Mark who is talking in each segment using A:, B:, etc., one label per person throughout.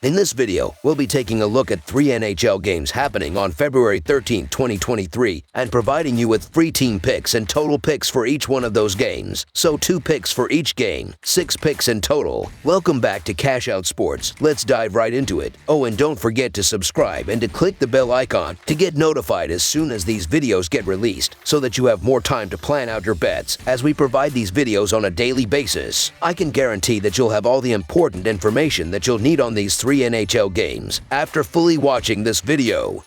A: In this video, we'll be taking a look at 3 NHL games happening on February 13, 2023, and providing you with free team picks and total picks for each one of those games. So 2 picks for each game, 6 picks in total. Welcome back to Cash Out Sports. Let's dive right into it. Oh, and don't forget to subscribe and to click the bell icon to get notified as soon as these videos get released, so that you have more time to plan out your bets as we provide these videos on a daily basis. I can guarantee that you'll have all the important information that you'll need on these 3 NHL games after fully watching this video.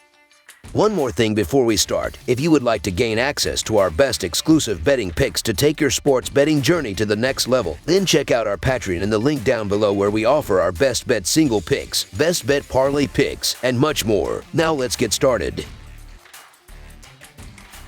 A: One more thing before we start. If you would like to gain access to our best exclusive betting picks to take your sports betting journey to the next level, then check out our Patreon in the link down below, where we offer our best bet single picks, best bet parlay picks, and much more. Now let's get started.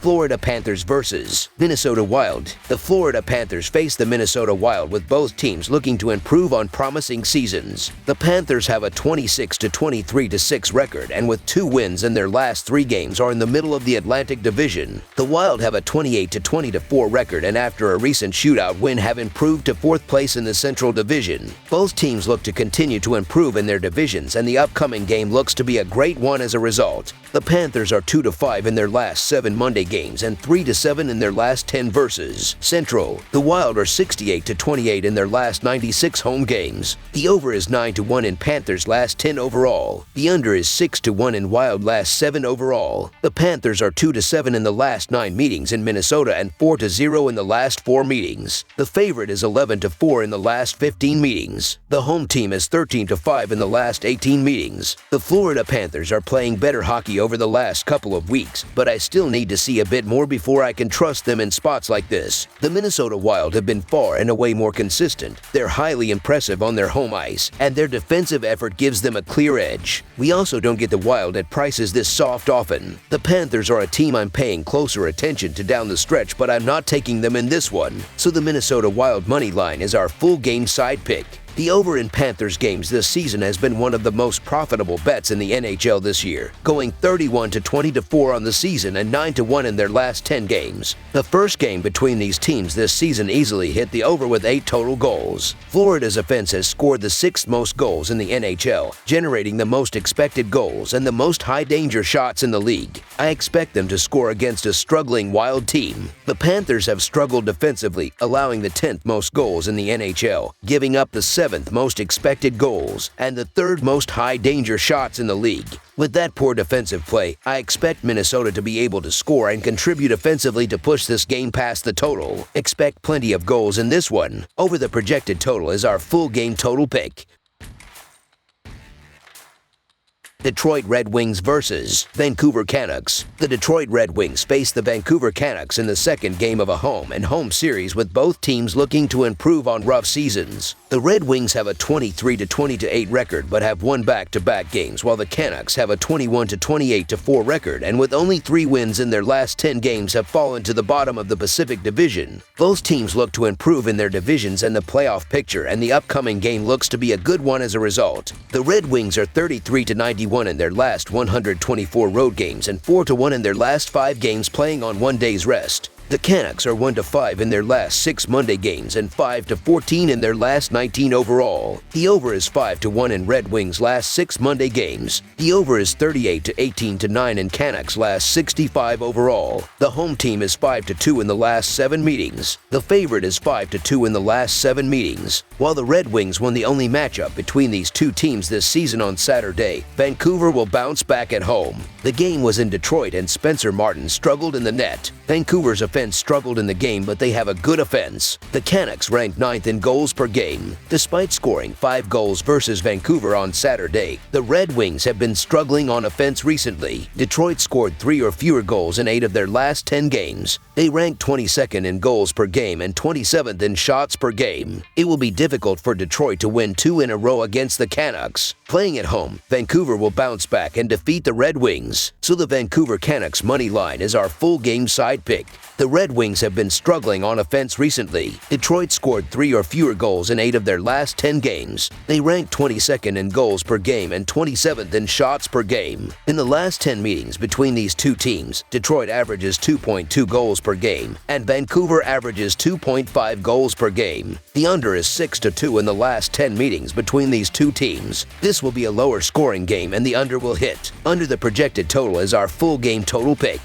A: Florida Panthers versus Minnesota Wild. The Florida Panthers face the Minnesota Wild, with both teams looking to improve on promising seasons. The Panthers have a 26-23-6 record, and with 2 wins in their last 3 games are in the middle of the Atlantic Division. The Wild have a 28-20-4 record, and after a recent shootout win have improved to 4th place in the Central Division. Both teams look to continue to improve in their divisions, and the upcoming game looks to be a great one as a result. The Panthers are 2-5 in their last 7 Monday games and 3-7 in their last 10 versus Central. The Wild are 68-28 in their last 96 home games. The over is 9-1 in Panthers' last 10 overall. The under is 6-1 in Wild last 7 overall. The Panthers are 2-7 in the last 9 meetings in Minnesota and 4-0 in the last 4 meetings. The favorite is 11-4 in the last 15 meetings. The home team is 13-5 in the last 18 meetings. The Florida Panthers are playing better hockey over the last couple of weeks, but I still need to see a bit more before I can trust them in spots like this. The Minnesota Wild have been far and away more consistent. They're highly impressive on their home ice, and their defensive effort gives them a clear edge. We also don't get the Wild at prices this soft often. The Panthers are a team I'm paying closer attention to down the stretch, but I'm not taking them in this one. So the Minnesota Wild money line is our full game side pick. The over in Panthers games this season has been one of the most profitable bets in the NHL this year, going 31-20-4 on the season and 9-1 in their last 10 games. The first game between these teams this season easily hit the over with 8 total goals. Florida's offense has scored the 6th most goals in the NHL, generating the most expected goals and the most high-danger shots in the league. I expect them to score against a struggling Wild team. The Panthers have struggled defensively, allowing the 10th most goals in the NHL, giving up the 7th most expected goals and the 3rd most high-danger shots in the league. With that poor defensive play, I expect Minnesota to be able to score and contribute offensively to push this game past the total. Expect plenty of goals in this one. Over the projected total is our full game total pick. Detroit Red Wings versus Vancouver Canucks. The Detroit Red Wings face the Vancouver Canucks in the second game of a home-and-home series, with both teams looking to improve on rough seasons. The Red Wings have a 23-20-8 record but have won back-to-back games, while the Canucks have a 21-28-4 record and with only 3 wins in their last 10 games have fallen to the bottom of the Pacific Division. Both teams look to improve in their divisions and the playoff picture, and the upcoming game looks to be a good one as a result. The Red Wings are 33-91 in their last 124 road games and 4-1 in their last 5 games playing on 1 day's rest. The Canucks are 1-5 in their last 6 Monday games and 5-14 in their last 19 overall. The over is 5-1 in Red Wings' last 6 Monday games. The over is 38-18-9 in Canucks' last 65 overall. The home team is 5-2 in the last 7 meetings. The favorite is 5-2 in the last 7 meetings. While the Red Wings won the only matchup between these 2 teams this season on Saturday, Vancouver will bounce back at home. The game was in Detroit, and Spencer Martin struggled in the net. Vancouver's offense struggled in the game, but they have a good offense. The Canucks ranked 9th in goals per game. Despite scoring 5 goals versus Vancouver on Saturday, the Red Wings have been struggling on offense recently. Detroit scored 3 or fewer goals in 8 of their last 10 games. They rank 22nd in goals per game and 27th in shots per game. It will be difficult for Detroit to win 2 in a row against the Canucks. Playing at home, Vancouver will bounce back and defeat the Red Wings. Wings, so the Vancouver Canucks money line is our full game side pick. The Red Wings have been struggling on offense recently. Detroit scored 3 or fewer goals in 8 of their last 10 games. They rank 22nd in goals per game and 27th in shots per game. In the last 10 meetings between these two teams, Detroit averages 2.2 goals per game, and Vancouver averages 2.5 goals per game. The under is 6-2 in the last 10 meetings between these two teams. This will be a lower scoring game and the under will hit. Under the projected total is our full game total pick.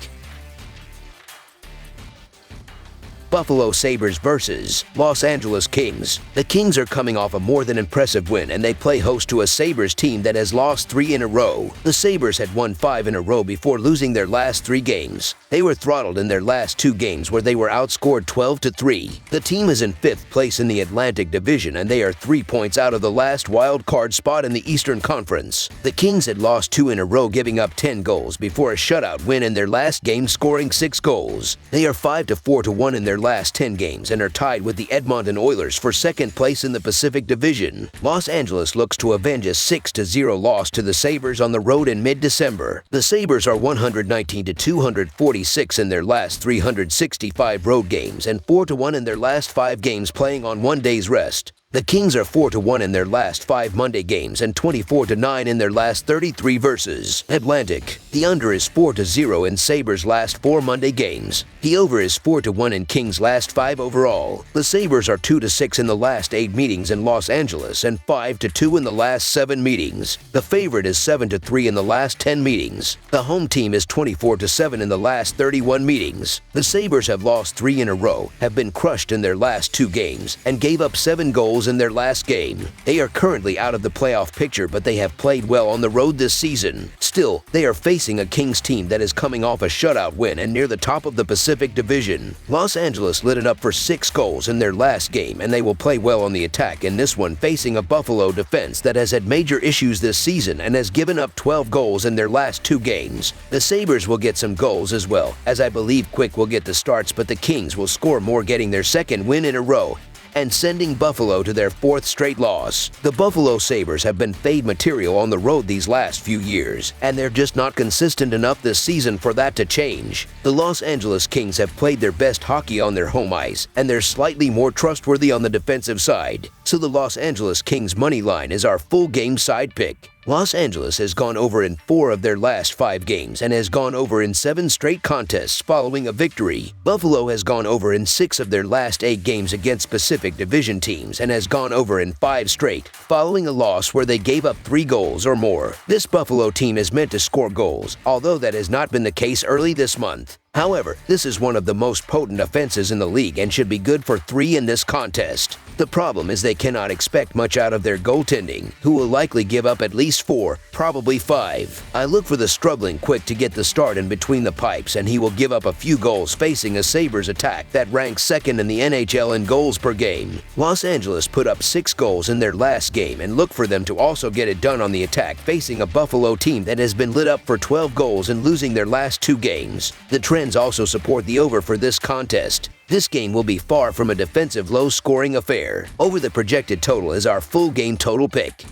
A: Buffalo Sabres versus Los Angeles Kings. The Kings are coming off a more than impressive win, and they play host to a Sabres team that has lost 3 in a row. The Sabres had won 5 in a row before losing their last 3 games. They were throttled in their last 2 games where they were outscored 12-3. The team is in 5th place in the Atlantic Division, and they are 3 points out of the last wild card spot in the Eastern Conference. The Kings had lost 2 in a row, giving up 10 goals before a shutout win in their last game, scoring 6 goals. They are 5-4-1 in their last 10 games and are tied with the Edmonton Oilers for 2nd place in the Pacific Division. Los Angeles looks to avenge a 6-0 loss to the Sabres on the road in mid-December. The Sabres are 119-246 in their last 365 road games and 4-1 in their last 5 games playing on 1 day's rest. The Kings are 4-1 in their last 5 Monday games and 24-9 in their last 33 versus Atlantic. The under is 4-0 in Sabres' last 4 Monday games. The over is 4-1 in Kings' last 5 overall. The Sabres are 2-6 in the last 8 meetings in Los Angeles and 5-2 in the last 7 meetings. The favorite is 7-3 in the last 10 meetings. The home team is 24-7 in the last 31 meetings. The Sabres have lost 3 in a row, have been crushed in their last 2 games, and gave up 7 goals in their last game. They are currently out of the playoff picture, but they have played well on the road this season. Still, they are facing a Kings team that is coming off a shutout win and near the top of the Pacific Division. Los Angeles lit it up for 6 goals in their last game, and they will play well on the attack in this one, facing a Buffalo defense that has had major issues this season and has given up 12 goals in their last 2 games. The Sabres will get some goals as well, as I believe Quick will get the starts, but the Kings will score more, getting their 2nd win in a row and sending Buffalo to their 4th straight loss. The Buffalo Sabres have been fade material on the road these last few years, and they're just not consistent enough this season for that to change. The Los Angeles Kings have played their best hockey on their home ice, and they're slightly more trustworthy on the defensive side. So the Los Angeles Kings money line is our full game side pick. Los Angeles has gone over in 4 of their last 5 games and has gone over in 7 straight contests following a victory. Buffalo has gone over in 6 of their last 8 games against Pacific Division teams and has gone over in 5 straight, following a loss where they gave up 3 goals or more. This Buffalo team is meant to score goals, although that has not been the case early this month. However, this is one of the most potent offenses in the league and should be good for 3 in this contest. The problem is they cannot expect much out of their goaltending, who will likely give up at least 4, probably 5. I look for the struggling Quick to get the start in between the pipes, and he will give up a few goals facing a Sabres attack that ranks 2nd in the NHL in goals per game. Los Angeles put up 6 goals in their last game, and look for them to also get it done on the attack facing a Buffalo team that has been lit up for 12 goals and losing their last 2 games. The trends also support the over for this contest. This game will be far from a defensive low-scoring affair. Over the projected total is our full game total pick.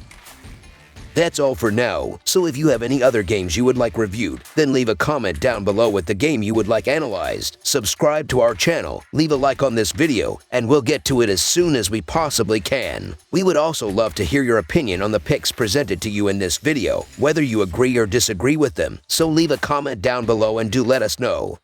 A: That's all for now, so if you have any other games you would like reviewed, then leave a comment down below with the game you would like analyzed. Subscribe to our channel, leave a like on this video, and we'll get to it as soon as we possibly can. We would also love to hear your opinion on the picks presented to you in this video, whether you agree or disagree with them, so leave a comment down below and do let us know.